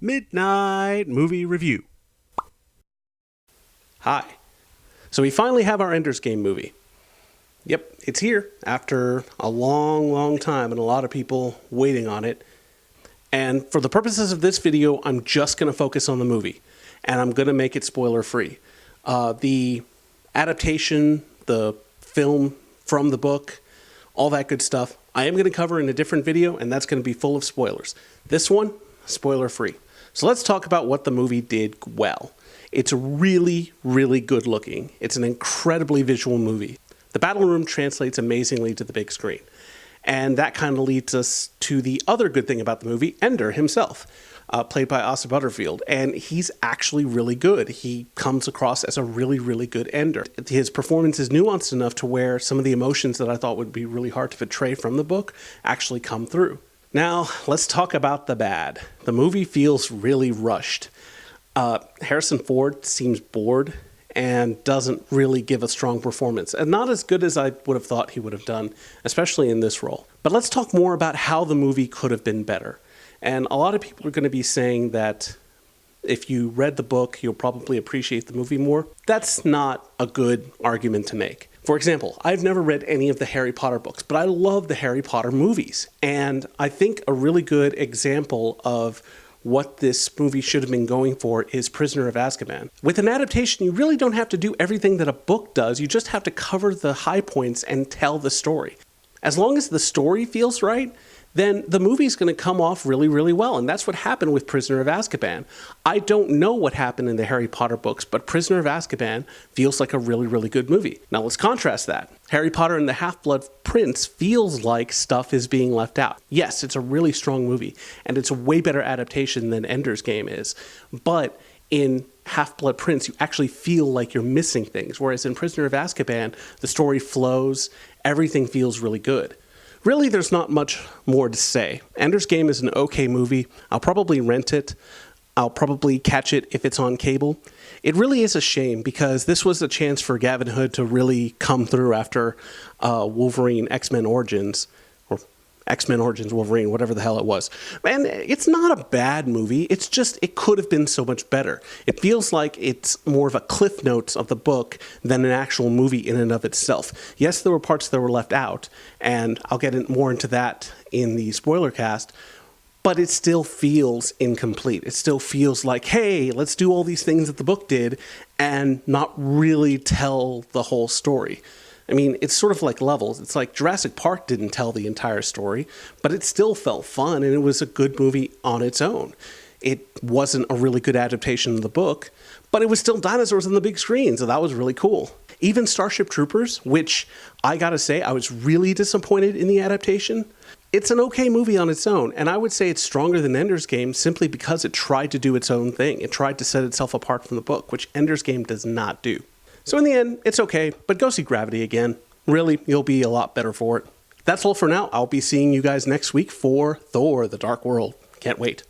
Midnight Movie Review. Hi. So we finally have our Ender's Game movie. Yep, it's here after a long time and a lot of people waiting on it. And for the purposes of this video, I'm just going to focus on the movie. And I'm going to make it spoiler-free. The adaptation, the film from the book, all that good stuff, I am going to cover in a different video, and that's going to be full of spoilers. This one, spoiler-free. So let's talk about what the movie did well. It's really good looking. It's an incredibly visual movie. The battle room translates amazingly to the big screen. And that kind of leads us to the other good thing about the movie, Ender himself, played by Asa Butterfield. And he's actually really good. He comes across as a really good Ender. His performance is nuanced enough to where some of the emotions that I thought would be really hard to portray from the book actually come through. Now, let's talk about the bad. The movie feels really rushed. Harrison Ford seems bored and doesn't really give a strong performance, and not as good as I would have thought he would have done, especially in this role. But let's talk more about how the movie could have been better. And a lot of people are going to be saying that if you read the book, you'll probably appreciate the movie more. That's not a good argument to make. For example, I've never read any of the Harry Potter books, but I love the Harry Potter movies. And I think a really good example of what this movie should have been going for is Prisoner of Azkaban. With an adaptation, you really don't have to do everything that a book does. You just have to cover the high points and tell the story. As long as the story feels right, then the movie's going to come off really well. And that's what happened with Prisoner of Azkaban. I don't know what happened in the Harry Potter books, but Prisoner of Azkaban feels like a really good movie. Now let's contrast that. Harry Potter and the Half-Blood Prince feels like stuff is being left out. Yes, it's a really strong movie, and it's a way better adaptation than Ender's Game is. But in Half-Blood Prince, you actually feel like you're missing things, whereas in Prisoner of Azkaban, the story flows, everything feels really good. Really, there's not much more to say. Ender's Game is an okay movie. I'll probably rent it. I'll probably catch it if it's on cable. It really is a shame because this was a chance for Gavin Hood to really come through after Wolverine X-Men Origins, or X-Men Origins Wolverine, whatever the hell it was. And it's not a bad movie. It's just, it could have been so much better. It feels like it's more of a cliff notes of the book than an actual movie in and of itself. Yes, there were parts that were left out, and I'll get more into that in the spoiler cast, but it still feels incomplete. It still feels like, hey, let's do all these things that the book did and not really tell the whole story. I mean, it's sort of like Levels. It's like Jurassic Park didn't tell the entire story, but it still felt fun, and it was a good movie on its own. It wasn't a really good adaptation of the book, but it was still dinosaurs on the big screen, so that was really cool. Even Starship Troopers, which I gotta say, I was really disappointed in the adaptation. It's an okay movie on its own, and I would say it's stronger than Ender's Game simply because it tried to do its own thing. It tried to set itself apart from the book, which Ender's Game does not do. So in the end, it's okay, but go see Gravity again. Really, you'll be a lot better for it. That's all for now. I'll be seeing you guys next week for Thor: The Dark World. Can't wait.